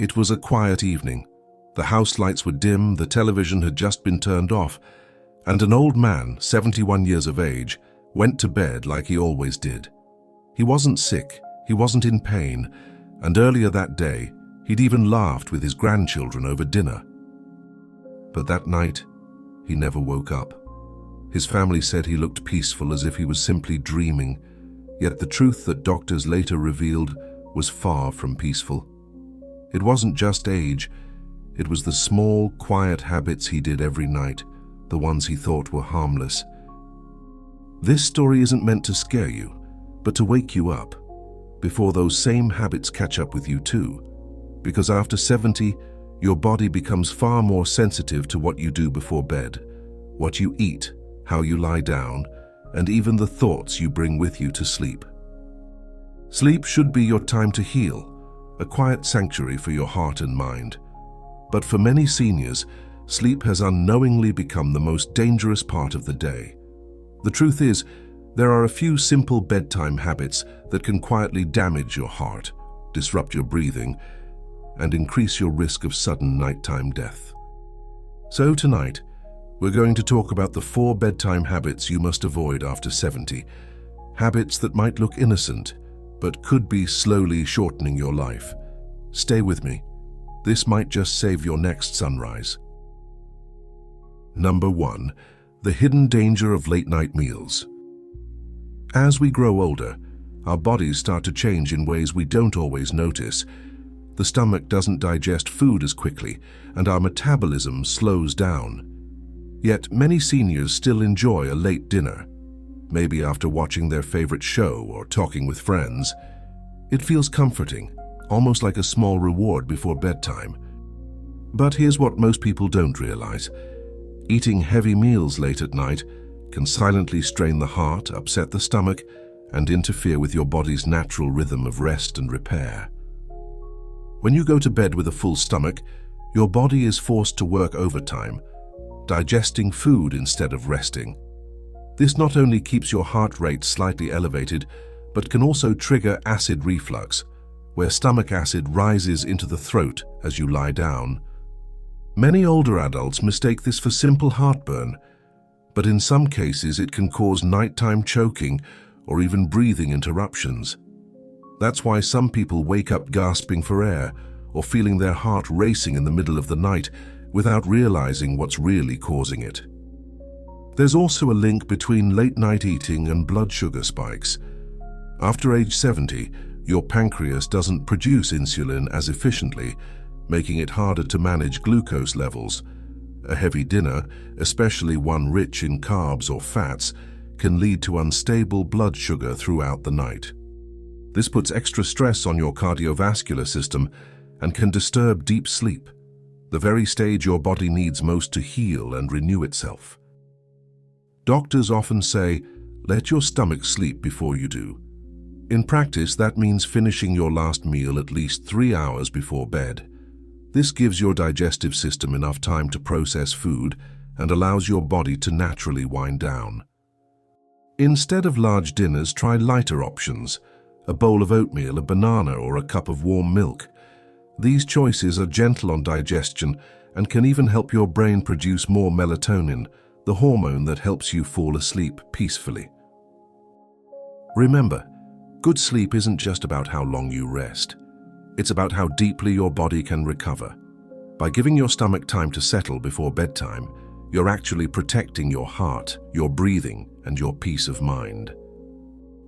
It was a quiet evening. The house lights were dim, the television had just been turned off, and an old man, 71 years of age, went to bed like he always did. He wasn't sick, he wasn't in pain, and earlier that day, he'd even laughed with his grandchildren over dinner. But that night, he never woke up. His family said he looked peaceful, as if he was simply dreaming, yet the truth that doctors later revealed was far from peaceful. It wasn't just age, it was the small, quiet habits he did every night, the ones he thought were harmless. This story isn't meant to scare you, but to wake you up, before those same habits catch up with you too. Because after 70, your body becomes far more sensitive to what you do before bed, what you eat, how you lie down, and even the thoughts you bring with you to sleep. Sleep should be your time to heal, a quiet sanctuary for your heart and mind. But for many seniors, sleep has unknowingly become the most dangerous part of the day. The truth is, there are a few simple bedtime habits that can quietly damage your heart, disrupt your breathing, and increase your risk of sudden nighttime death. So tonight, we're going to talk about the 4 bedtime habits you must avoid after 70, habits that might look innocent, but could be slowly shortening your life. Stay with me. This might just save your next sunrise. Number 1. The hidden danger of late-night meals. As we grow older, our bodies start to change in ways we don't always notice. The stomach doesn't digest food as quickly, and our metabolism slows down. Yet many seniors still enjoy a late dinner, maybe after watching their favorite show or talking with friends. It feels comforting, almost like a small reward before bedtime. But here's what most people don't realize. Eating heavy meals late at night can silently strain the heart, upset the stomach, and interfere with your body's natural rhythm of rest and repair. When you go to bed with a full stomach, your body is forced to work overtime, digesting food instead of resting. This not only keeps your heart rate slightly elevated, but can also trigger acid reflux, where stomach acid rises into the throat as you lie down. Many older adults mistake this for simple heartburn, but in some cases it can cause nighttime choking or even breathing interruptions. That's why some people wake up gasping for air or feeling their heart racing in the middle of the night without realizing what's really causing it. There's also a link between late-night eating and blood sugar spikes. After age 70, your pancreas doesn't produce insulin as efficiently, making it harder to manage glucose levels. A heavy dinner, especially one rich in carbs or fats, can lead to unstable blood sugar throughout the night. This puts extra stress on your cardiovascular system and can disturb deep sleep, the very stage your body needs most to heal and renew itself. Doctors often say, let your stomach sleep before you do. In practice, that means finishing your last meal at least 3 hours before bed. This gives your digestive system enough time to process food and allows your body to naturally wind down. Instead of large dinners, try lighter options, a bowl of oatmeal, a banana, or a cup of warm milk. These choices are gentle on digestion and can even help your brain produce more melatonin, the hormone that helps you fall asleep peacefully. Remember, good sleep isn't just about how long you rest. It's about how deeply your body can recover. By giving your stomach time to settle before bedtime, you're actually protecting your heart, your breathing, and your peace of mind.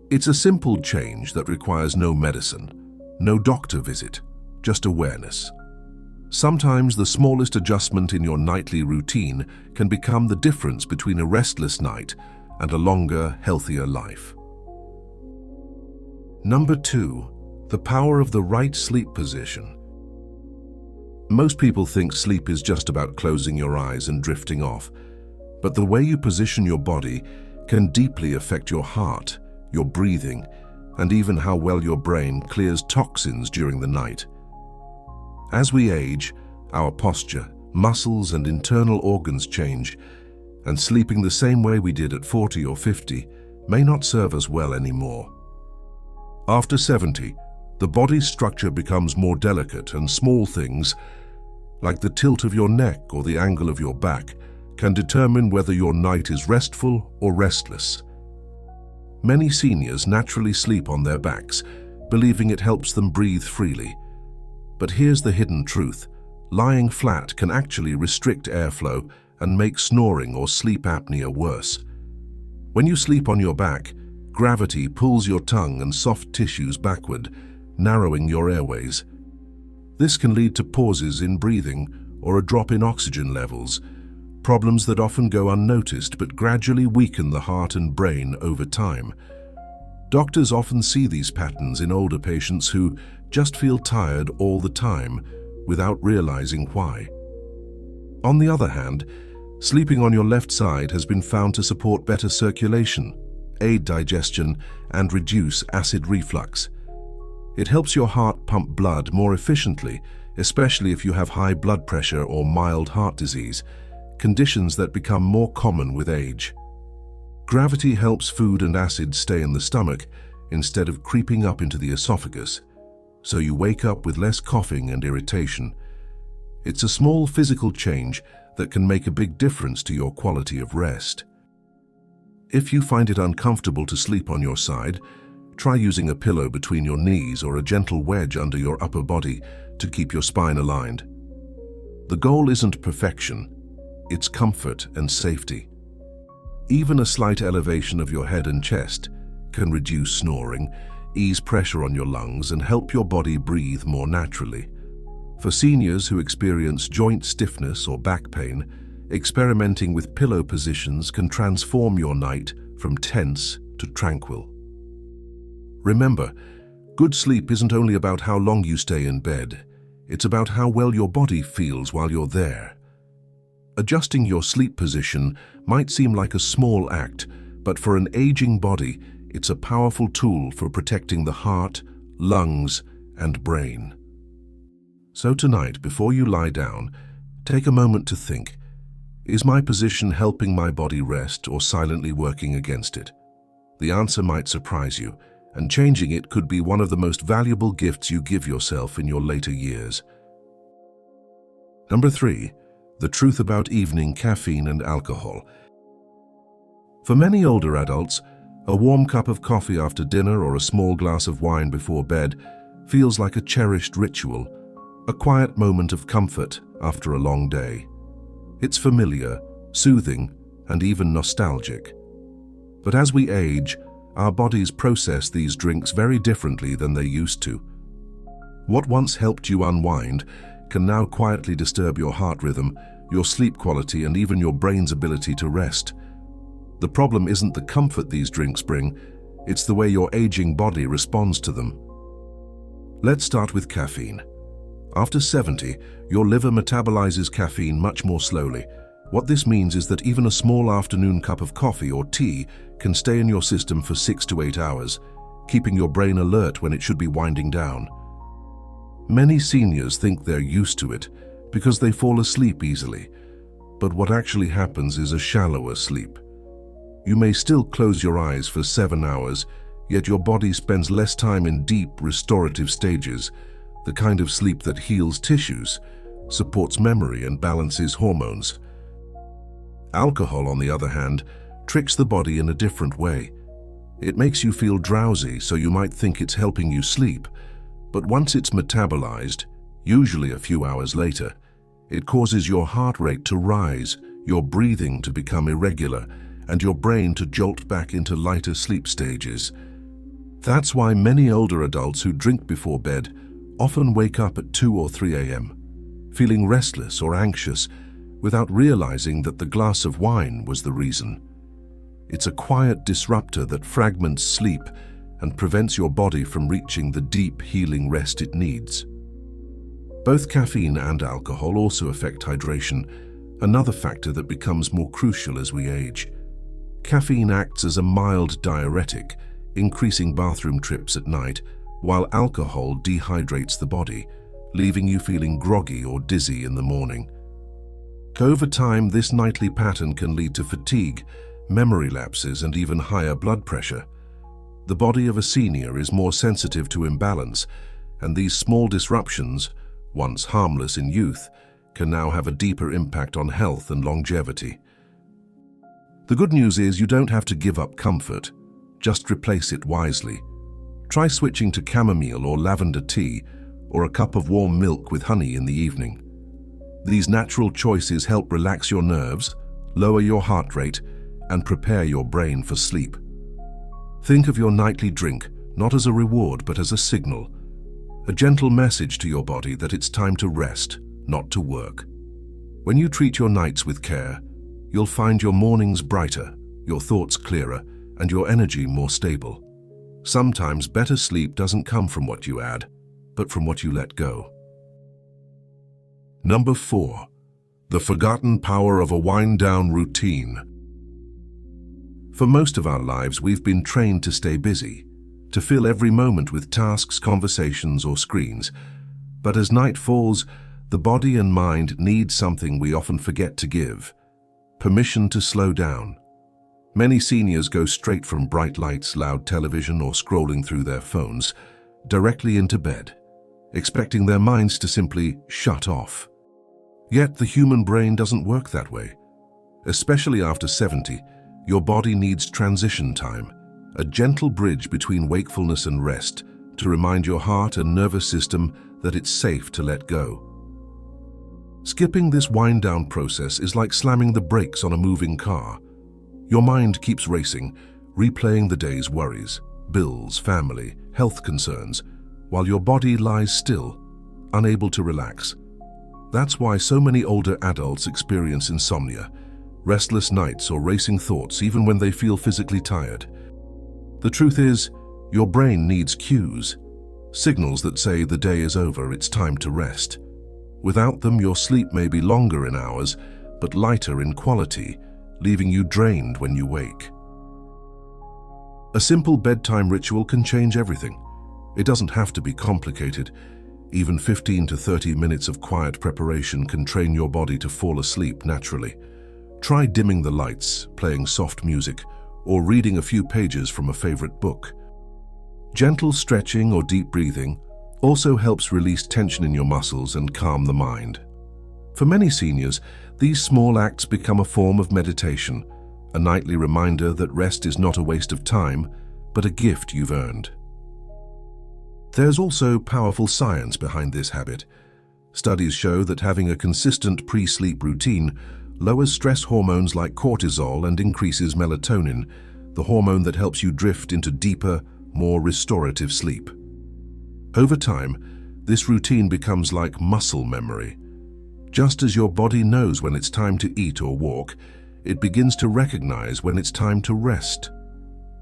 It's a simple change that requires no medicine, no doctor visit, just awareness. Sometimes the smallest adjustment in your nightly routine can become the difference between a restless night and a longer, healthier life. Number 2, the power of the right sleep position. Most people think sleep is just about closing your eyes and drifting off, but the way you position your body can deeply affect your heart, your breathing, and even how well your brain clears toxins during the night. As we age, our posture, muscles, and internal organs change, and sleeping the same way we did at 40 or 50 may not serve us well anymore. After 70, The body's structure becomes more delicate, and small things, like the tilt of your neck or the angle of your back, can determine whether your night is restful or restless. Many seniors naturally sleep on their backs, believing it helps them breathe freely. But here's the hidden truth. Lying flat can actually restrict airflow and make snoring or sleep apnea worse. When you sleep on your back, gravity pulls your tongue and soft tissues backward, narrowing your airways. This can lead to pauses in breathing or a drop in oxygen levels, problems that often go unnoticed but gradually weaken the heart and brain over time. Doctors often see these patterns in older patients who just feel tired all the time without realizing why. On the other hand, sleeping on your left side has been found to support better circulation, aid digestion, and reduce acid reflux. It helps your heart pump blood more efficiently, especially if you have high blood pressure or mild heart disease, conditions that become more common with age. Gravity helps food and acid stay in the stomach instead of creeping up into the esophagus, so you wake up with less coughing and irritation. It's a small physical change that can make a big difference to your quality of rest. If you find it uncomfortable to sleep on your side, try using a pillow between your knees or a gentle wedge under your upper body to keep your spine aligned. The goal isn't perfection, it's comfort and safety. Even a slight elevation of your head and chest can reduce snoring, ease pressure on your lungs, and help your body breathe more naturally. For seniors who experience joint stiffness or back pain, experimenting with pillow positions can transform your night from tense to tranquil. Remember, good sleep isn't only about how long you stay in bed, it's about how well your body feels while you're there. Adjusting your sleep position might seem like a small act, but for an aging body, it's a powerful tool for protecting the heart, lungs, and brain. So tonight, before you lie down, take a moment to think, is my position helping my body rest or silently working against it? The answer might surprise you, and changing it could be one of the most valuable gifts you give yourself in your later years. Number 3. The truth about evening caffeine and alcohol. For many older adults, a warm cup of coffee after dinner or a small glass of wine before bed feels like a cherished ritual, a quiet moment of comfort after a long day. It's familiar, soothing, and even nostalgic. But as we age, our bodies process these drinks very differently than they used to. What once helped you unwind can now quietly disturb your heart rhythm, your sleep quality, and even your brain's ability to rest. The problem isn't the comfort these drinks bring, it's the way your aging body responds to them. Let's start with caffeine. After 70, your liver metabolizes caffeine much more slowly. What this means is that even a small afternoon cup of coffee or tea can stay in your system for 6 to 8 hours, keeping your brain alert when it should be winding down. Many seniors think they're used to it because they fall asleep easily, but what actually happens is a shallower sleep. You may still close your eyes for 7 hours, yet your body spends less time in deep, restorative stages, the kind of sleep that heals tissues, supports memory, and balances hormones. Alcohol, on the other hand, tricks the body in a different way. It makes you feel drowsy, so you might think it's helping you sleep, but once it's metabolized, usually a few hours later, it causes your heart rate to rise, your breathing to become irregular, and your brain to jolt back into lighter sleep stages. That's why many older adults who drink before bed often wake up at 2 or 3 a.m., feeling restless or anxious, without realizing that the glass of wine was the reason. It's a quiet disruptor that fragments sleep and prevents your body from reaching the deep, healing rest it needs. Both caffeine and alcohol also affect hydration, another factor that becomes more crucial as we age. Caffeine acts as a mild diuretic, increasing bathroom trips at night, while alcohol dehydrates the body, leaving you feeling groggy or dizzy in the morning. Over time, this nightly pattern can lead to fatigue, memory lapses, and even higher blood pressure. The body of a senior is more sensitive to imbalance, and these small disruptions, once harmless in youth, can now have a deeper impact on health and longevity. The good news is you don't have to give up comfort, just replace it wisely. Try switching to chamomile or lavender tea, or a cup of warm milk with honey in the evening. These natural choices help relax your nerves, lower your heart rate, and prepare your brain for sleep. Think of your nightly drink not as a reward but as a signal, a gentle message to your body that it's time to rest, not to work. When you treat your nights with care, you'll find your mornings brighter, your thoughts clearer, and your energy more stable. Sometimes better sleep doesn't come from what you add, but from what you let go. Number 4. The forgotten power of a wind-down routine. For most of our lives, we've been trained to stay busy, to fill every moment with tasks, conversations, or screens. But as night falls, the body and mind need something we often forget to give: permission to slow down. Many seniors go straight from bright lights, loud television, or scrolling through their phones directly into bed, expecting their minds to simply shut off. Yet the human brain doesn't work that way. Especially after 70, your body needs transition time, a gentle bridge between wakefulness and rest, to remind your heart and nervous system that it's safe to let go. Skipping this wind-down process is like slamming the brakes on a moving car. Your mind keeps racing, replaying the day's worries, bills, family, health concerns, while your body lies still, unable to relax. That's why so many older adults experience insomnia, restless nights, or racing thoughts even when they feel physically tired. The truth is, your brain needs cues, signals that say the day is over, it's time to rest. Without them, your sleep may be longer in hours, but lighter in quality, leaving you drained when you wake. A simple bedtime ritual can change everything. It doesn't have to be complicated. Even 15 to 30 minutes of quiet preparation can train your body to fall asleep naturally. Try dimming the lights, playing soft music, or reading a few pages from a favorite book. Gentle stretching or deep breathing also helps release tension in your muscles and calm the mind. For many seniors, these small acts become a form of meditation, a nightly reminder that rest is not a waste of time, but a gift you've earned. There's also powerful science behind this habit. Studies show that having a consistent pre-sleep routine lowers stress hormones like cortisol and increases melatonin, the hormone that helps you drift into deeper, more restorative sleep. Over time, this routine becomes like muscle memory. Just as your body knows when it's time to eat or walk, it begins to recognize when it's time to rest.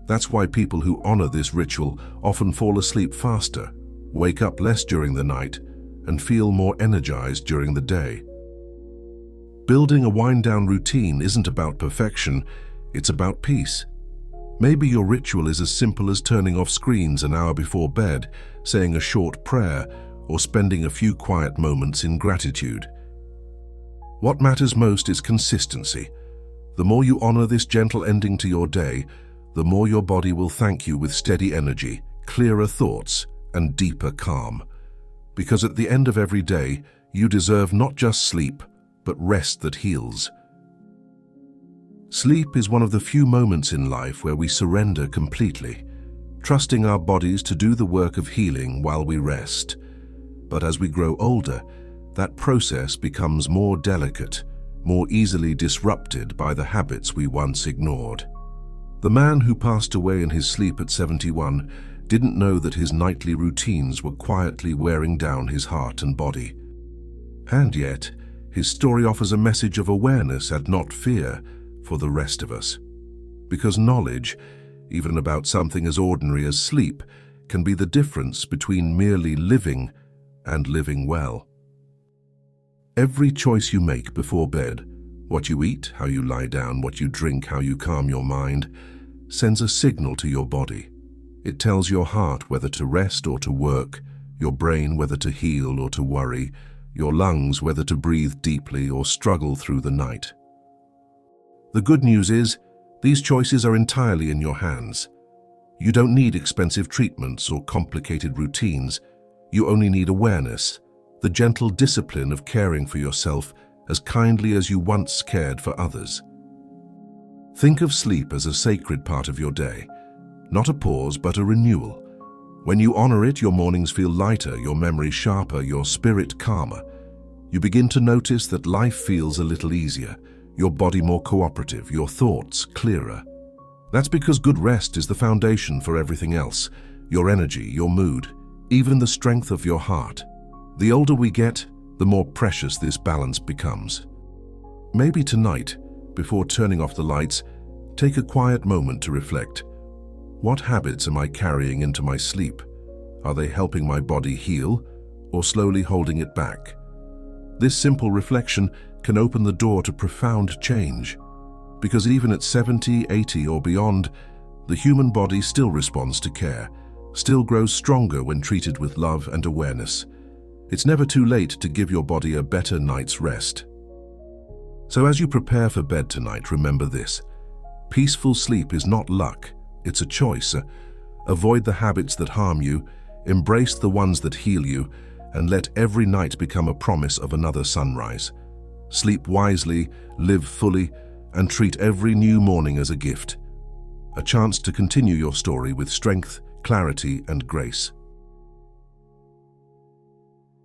That's why people who honor this ritual often fall asleep faster, wake up less during the night, and feel more energized during the day. Building a wind-down routine isn't about perfection, it's about peace. Maybe your ritual is as simple as turning off screens an hour before bed, saying a short prayer, or spending a few quiet moments in gratitude. What matters most is consistency. The more you honor this gentle ending to your day, the more your body will thank you with steady energy, clearer thoughts, and deeper calm. Because at the end of every day, you deserve not just sleep, but rest that heals. Sleep is one of the few moments in life where we surrender completely, trusting our bodies to do the work of healing while we rest. But as we grow older, that process becomes more delicate, more easily disrupted by the habits we once ignored. The man who passed away in his sleep at 71 didn't know that his nightly routines were quietly wearing down his heart and body. And yet, his story offers a message of awareness and not fear for the rest of us. Because knowledge, even about something as ordinary as sleep, can be the difference between merely living and living well. Every choice you make before bed, what you eat, how you lie down, what you drink, how you calm your mind, sends a signal to your body. It tells your heart whether to rest or to work, your brain whether to heal or to worry, your lungs whether to breathe deeply or struggle through the night. The good news is, these choices are entirely in your hands. You don't need expensive treatments or complicated routines. You only need awareness, the gentle discipline of caring for yourself as kindly as you once cared for others. Think of sleep as a sacred part of your day, not a pause but a renewal. When you honor it, your mornings feel lighter, your memory sharper, your spirit calmer. You begin to notice that life feels a little easier, your body more cooperative, your thoughts clearer. That's because good rest is the foundation for everything else, your energy, your mood, even the strength of your heart. The older we get, the more precious this balance becomes. Maybe tonight, before turning off the lights, take a quiet moment to reflect. What habits am I carrying into my sleep? Are they helping my body heal or slowly holding it back? This simple reflection can open the door to profound change, because even at 70, 80 or beyond, the human body still responds to care, still grows stronger when treated with love and awareness. It's never too late to give your body a better night's rest. So as you prepare for bed tonight, remember this. Peaceful sleep is not luck, it's a choice. Avoid the habits that harm you, embrace the ones that heal you, and let every night become a promise of another sunrise. Sleep wisely, live fully, and treat every new morning as a gift. A chance to continue your story with strength, clarity, and grace.